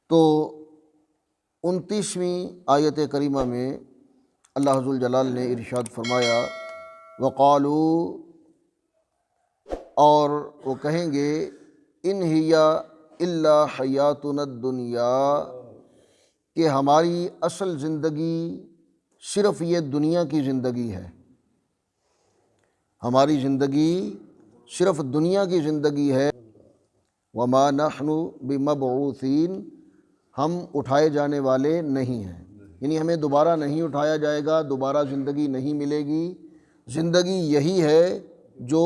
تو 29ویں آیت کریمہ میں اللہ ذو الجلال نے ارشاد فرمایا وقالوا، اور وہ کہیں گے ان ہی الا حیاتنا الدنیا، کہ ہماری اصل زندگی صرف یہ دنیا کی زندگی ہے، ہماری زندگی صرف دنیا کی زندگی ہے، وما نحن بمبعوثین، ہم اٹھائے جانے والے نہیں ہیں، یعنی ہمیں دوبارہ نہیں اٹھایا جائے گا، دوبارہ زندگی نہیں ملے گی، زندگی یہی ہے جو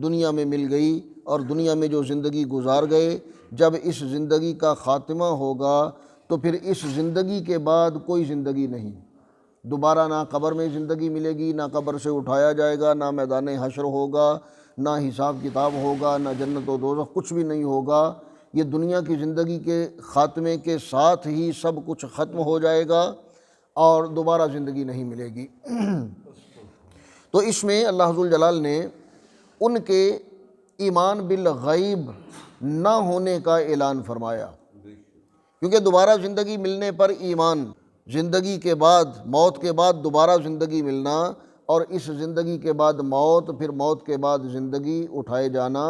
دنیا میں مل گئی، اور دنیا میں جو زندگی گزار گئے، جب اس زندگی کا خاتمہ ہوگا تو پھر اس زندگی کے بعد کوئی زندگی نہیں، دوبارہ نہ قبر میں زندگی ملے گی، نہ قبر سے اٹھایا جائے گا، نہ میدان حشر ہوگا، نہ حساب کتاب ہوگا، نہ جنت و دوزخ، کچھ بھی نہیں ہوگا۔ یہ دنیا کی زندگی کے خاتمے کے ساتھ ہی سب کچھ ختم ہو جائے گا اور دوبارہ زندگی نہیں ملے گی۔ تو اس میں اللہ ذو الجلال نے ان کے ایمان بالغیب نہ ہونے کا اعلان فرمایا، کیونکہ دوبارہ زندگی ملنے پر ایمان، زندگی کے بعد، موت کے بعد دوبارہ زندگی ملنا، اور اس زندگی کے بعد موت، پھر موت کے بعد زندگی اٹھائے جانا،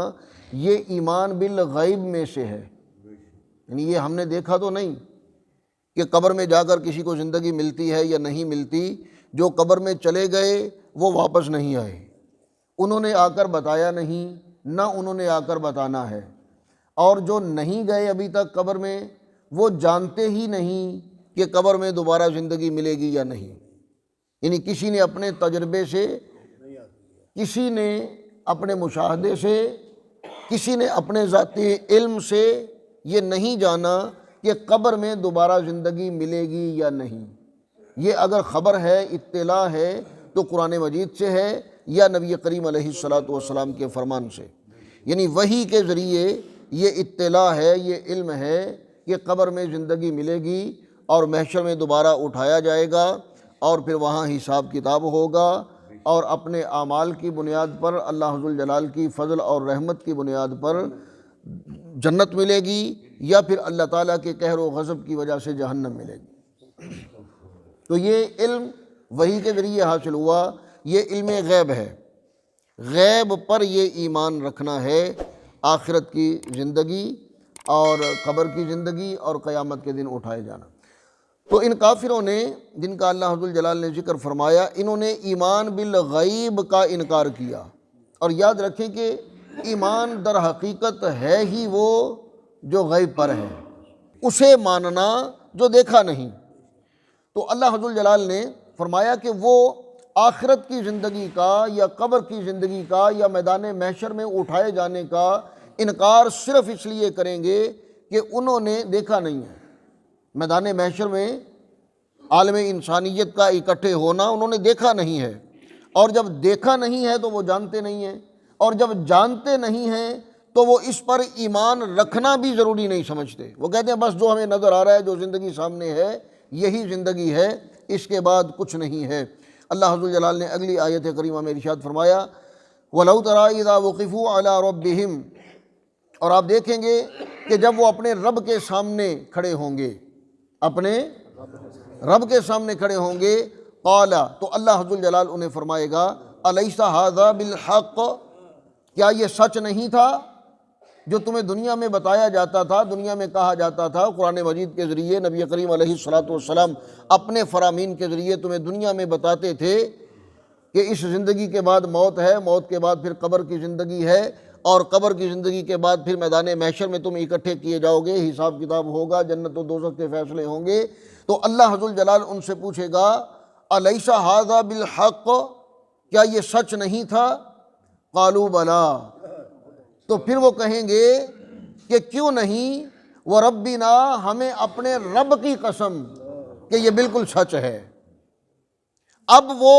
یہ ایمان بالغیب میں سے ہے۔ یعنی یہ ہم نے دیکھا تو نہیں کہ قبر میں جا کر کسی کو زندگی ملتی ہے یا نہیں ملتی، جو قبر میں چلے گئے وہ واپس نہیں آئے، انہوں نے آ کر بتایا نہیں، نہ انہوں نے آ کر بتانا ہے، اور جو نہیں گئے ابھی تک قبر میں وہ جانتے ہی نہیں کہ قبر میں دوبارہ زندگی ملے گی یا نہیں۔ یعنی کسی نے اپنے تجربے سے، کسی نے اپنے مشاہدے سے، کسی نے اپنے ذاتی علم سے یہ نہیں جانا کہ قبر میں دوبارہ زندگی ملے گی یا نہیں۔ یہ اگر خبر ہے، اطلاع ہے، تو قرآن مجید سے ہے یا نبی کریم علیہ السلام کے فرمان سے، یعنی وحی کے ذریعے یہ اطلاع ہے، یہ علم ہے کہ قبر میں زندگی ملے گی اور محشر میں دوبارہ اٹھایا جائے گا، اور پھر وہاں حساب کتاب ہوگا، اور اپنے اعمال کی بنیاد پر، اللہ ذو الجلال کی فضل اور رحمت کی بنیاد پر جنت ملے گی، یا پھر اللہ تعالیٰ کے قہر و غضب کی وجہ سے جہنم ملے گی۔ تو یہ علم وحی کے ذریعے حاصل ہوا، یہ علم غیب ہے، غیب پر یہ ایمان رکھنا ہے، آخرت کی زندگی اور قبر کی زندگی اور قیامت کے دن اٹھائے جانا۔ تو ان کافروں نے، جن کا اللہ ذو الجلال نے ذکر فرمایا، انہوں نے ایمان بالغیب کا انکار کیا، اور یاد رکھیں کہ ایمان در حقیقت ہے ہی وہ جو غیب پر ہے، اسے ماننا جو دیکھا نہیں۔ تو اللہ ذو الجلال نے فرمایا کہ وہ آخرت کی زندگی کا یا قبر کی زندگی کا یا میدان محشر میں اٹھائے جانے کا انکار صرف اس لیے کریں گے کہ انہوں نے دیکھا نہیں ہے۔ میدان محشر میں عالم انسانیت کا اکٹھے ہونا انہوں نے دیکھا نہیں ہے، اور جب دیکھا نہیں ہے تو وہ جانتے نہیں ہیں، اور جب جانتے نہیں ہیں تو وہ اس پر ایمان رکھنا بھی ضروری نہیں سمجھتے۔ وہ کہتے ہیں بس جو ہمیں نظر آ رہا ہے، جو زندگی سامنے ہے، یہی زندگی ہے، اس کے بعد کچھ نہیں ہے۔ اللہ ذو الجلال نے اگلی آیت کریمہ میں ارشاد فرمایا وَلَوْ تَرَىٰ إِذَا وُقِفُوا عَلَىٰ رَبِّهِمْ، اور آپ دیکھیں گے کہ جب وہ اپنے رب کے سامنے کھڑے ہوں گے، اپنے رب کے سامنے کھڑے ہوں گے، قال، تو اللہ ذو الجلال انہیں فرمائے گا أَلَيْسَ هَذَا بِالْحَقِّ، کیا یہ سچ نہیں تھا جو تمہیں دنیا میں بتایا جاتا تھا، دنیا میں کہا جاتا تھا، قرآن مجید کے ذریعے نبی کریم علیہ السلام اپنے فرامین کے ذریعے تمہیں دنیا میں بتاتے تھے کہ اس زندگی کے بعد موت ہے، موت کے بعد پھر قبر کی زندگی ہے، اور قبر کی زندگی کے بعد پھر میدان محشر میں تم اکٹھے کیے جاؤ گے، حساب کتاب ہوگا، جنت و دوزخ کے فیصلے ہوں گے۔ تو اللہ ذو الجلال ان سے پوچھے گا أَلَيْسَ هَذَا بِالْحَقِّ، کیا یہ سچ نہیں تھا؟ قالوا بلا، تو پھر وہ کہیں گے کہ کیوں نہیں، وَرَبِّنَا، ہمیں اپنے رب کی قسم کہ یہ بالکل سچ ہے۔ اب وہ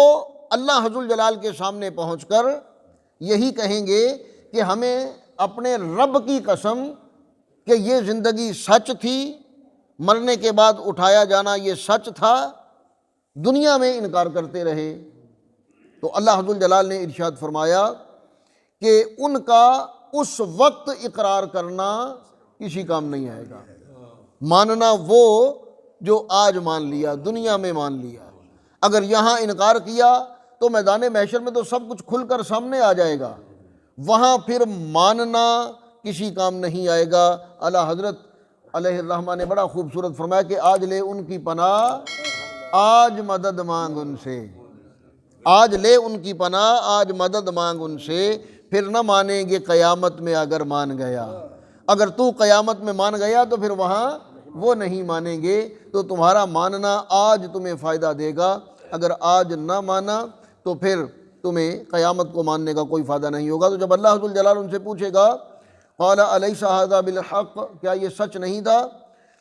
اللہ ذو الجلال کے سامنے پہنچ کر یہی کہیں گے کہ ہمیں اپنے رب کی قسم کہ یہ زندگی سچ تھی، مرنے کے بعد اٹھایا جانا یہ سچ تھا، دنیا میں انکار کرتے رہے۔ تو اللہ ذو الجلال نے ارشاد فرمایا کہ ان کا اس وقت اقرار کرنا کسی کام نہیں آئے گا۔ ماننا وہ جو آج مان لیا، دنیا میں مان لیا، اگر یہاں انکار کیا تو میدان محشر میں تو سب کچھ کھل کر سامنے آ جائے گا، وہاں پھر ماننا کسی کام نہیں آئے گا۔ اعلیٰ حضرت علیہ الرحمہ نے بڑا خوبصورت فرمایا کہ آج لے ان کی پناہ، آج مدد مانگ ان سے، آج لے ان کی پناہ، آج مدد مانگ ان سے، پھر نہ مانیں گے قیامت میں اگر مان گیا۔ اگر تو قیامت میں مان گیا تو پھر وہاں وہ نہیں مانیں گے، تو تمہارا ماننا آج تمہیں فائدہ دے گا، اگر آج نہ مانا تو پھر تمہیں قیامت کو ماننے کا کوئی فائدہ نہیں ہوگا۔ تو جب اللہ عز وجل ان سے پوچھے گا قال الیس ھذا بالحق، کیا یہ سچ نہیں تھا؟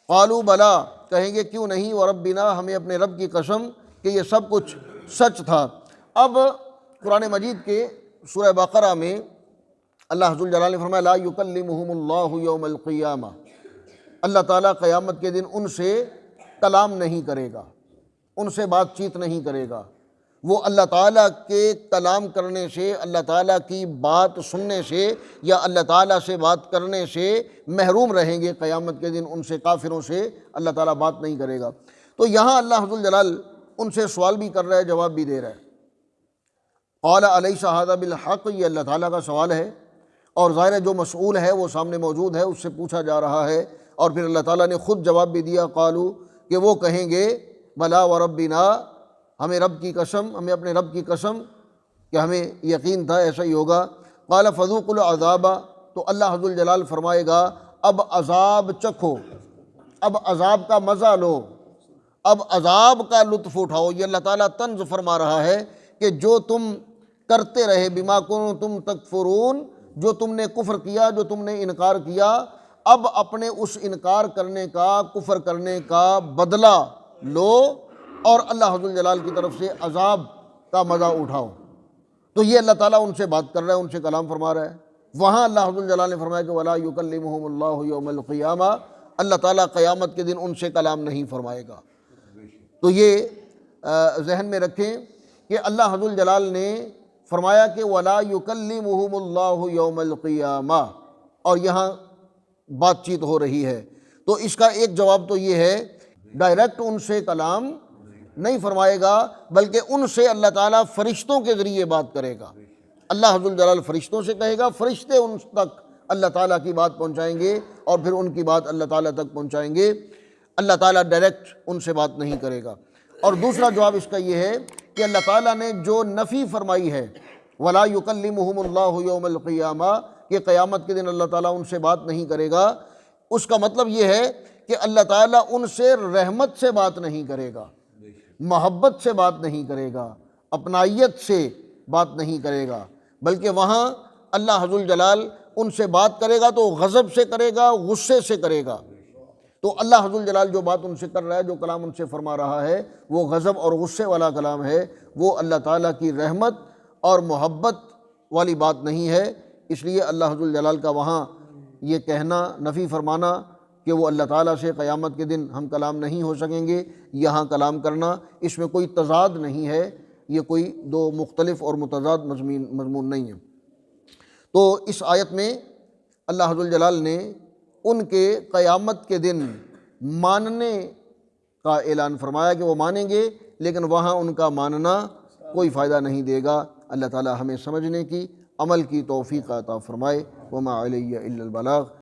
قالوا بلا، کہیں گے کیوں نہیں، وربنا، ہمیں اپنے رب کی قسم کہ یہ سب کچھ سچ تھا۔ اب قرآن مجید کے سورہ بقرہ میں اللہ عز وجل نے فرمایا لا یکلمہم اللہ یوم القیامہ، اللہ تعالیٰ قیامت کے دن ان سے کلام نہیں کرے گا، ان سے بات چیت نہیں کرے گا۔ وہ اللہ تعالیٰ کے کلام کرنے سے، اللہ تعالیٰ کی بات سننے سے یا اللہ تعالیٰ سے بات کرنے سے محروم رہیں گے قیامت کے دن، ان سے، کافروں سے اللہ تعالیٰ بات نہیں کرے گا۔ تو یہاں اللہ عز وجل ان سے سوال بھی کر رہا ہے، جواب بھی دے رہا ہے۔ قال الیس ھذا بالحق، یہ اللہ تعالیٰ کا سوال ہے، اور ظاہر ہے جو مسئول ہے وہ سامنے موجود ہے، اس سے پوچھا جا رہا ہے، اور پھر اللہ تعالیٰ نے خود جواب بھی دیا، قالوا، کہ وہ کہیں گے بلا وربنا، ہمیں رب کی قسم، ہمیں اپنے رب کی قسم کہ ہمیں یقین تھا ایسا ہی ہوگا۔ قال فذوقوا العذاب، تو اللہ عز وجل فرمائے گا اب عذاب چکھو، اب عذاب کا مزہ لو، اب عذاب کا لطف اٹھاؤ۔ یہ اللہ تعالیٰ طنز فرما رہا ہے کہ جو تم کرتے رہے، بما کنتم تکفرون، جو تم نے کفر کیا، جو تم نے انکار کیا، اب اپنے اس انکار کرنے کا، کفر کرنے کا بدلہ لو، اور اللہ عز وجل کی طرف سے عذاب کا مزہ اٹھاؤ۔ تو یہ اللہ تعالیٰ ان سے بات کر رہا ہے، ان سے کلام فرما رہا ہے۔ وہاں اللہ عز وجل نے فرمایا کہ وَلَا يُكَلِّمُهُمُ اللَّهُ يَوْمَ الْقِيَامَةِ، اللہ تعالیٰ قیامت کے دن ان سے کلام نہیں فرمائے گا۔ تو یہ ذہن میں رکھیں کہ اللہ عز وجل نے فرمایا کہ وَلَا يُكَلِّمُهُمُ اللَّهُ يَوْمَ الْقِيَامَةِ، اور یہاں بات چیت ہو رہی ہے۔ تو اس کا ایک جواب تو یہ ہے ڈائریکٹ ان سے کلام نہیں فرمائے گا، بلکہ ان سے اللہ تعالیٰ فرشتوں کے ذریعے بات کرے گا۔ اللہ عز وجل فرشتوں سے کہے گا، فرشتے ان تک اللہ تعالیٰ کی بات پہنچائیں گے، اور پھر ان کی بات اللہ تعالیٰ تک پہنچائیں گے۔ اللہ تعالیٰ ڈائریکٹ ان سے بات نہیں کرے گا۔ اور دوسرا جواب اس کا یہ ہے کہ اللہ تعالیٰ نے جو نفی فرمائی ہے وَلَا يُكَلِّمُهُمُ اللَّهُ يَوْمَ الْقِيَامَةِ، کہ قیامت کے دن اللہ تعالیٰ ان سے بات نہیں کرے گا، اس کا مطلب یہ ہے کہ اللہ تعالیٰ ان سے رحمت سے بات نہیں کرے گا، محبت سے بات نہیں کرے گا، اپنائیت سے بات نہیں کرے گا، بلکہ وہاں اللہ عز وجل ان سے بات کرے گا تو غضب سے کرے گا، غصے سے کرے گا۔ تو اللہ عز وجل جو بات ان سے کر رہا ہے، جو کلام ان سے فرما رہا ہے، وہ غضب اور غصے والا کلام ہے، وہ اللہ تعالیٰ کی رحمت اور محبت والی بات نہیں ہے۔ اس لیے اللہ عز وجل کا وہاں یہ کہنا، نفی فرمانا کہ وہ اللہ تعالیٰ سے قیامت کے دن ہم کلام نہیں ہو سکیں گے، یہاں کلام کرنا، اس میں کوئی تضاد نہیں ہے، یہ کوئی دو مختلف اور متضاد مضمون نہیں ہے۔ تو اس آیت میں اللہ عز وجل نے ان کے قیامت کے دن ماننے کا اعلان فرمایا کہ وہ مانیں گے، لیکن وہاں ان کا ماننا کوئی فائدہ نہیں دے گا۔ اللہ تعالیٰ ہمیں سمجھنے کی، عمل کی توفیق عطا فرمائے۔ وما علیہ الا البلاغ۔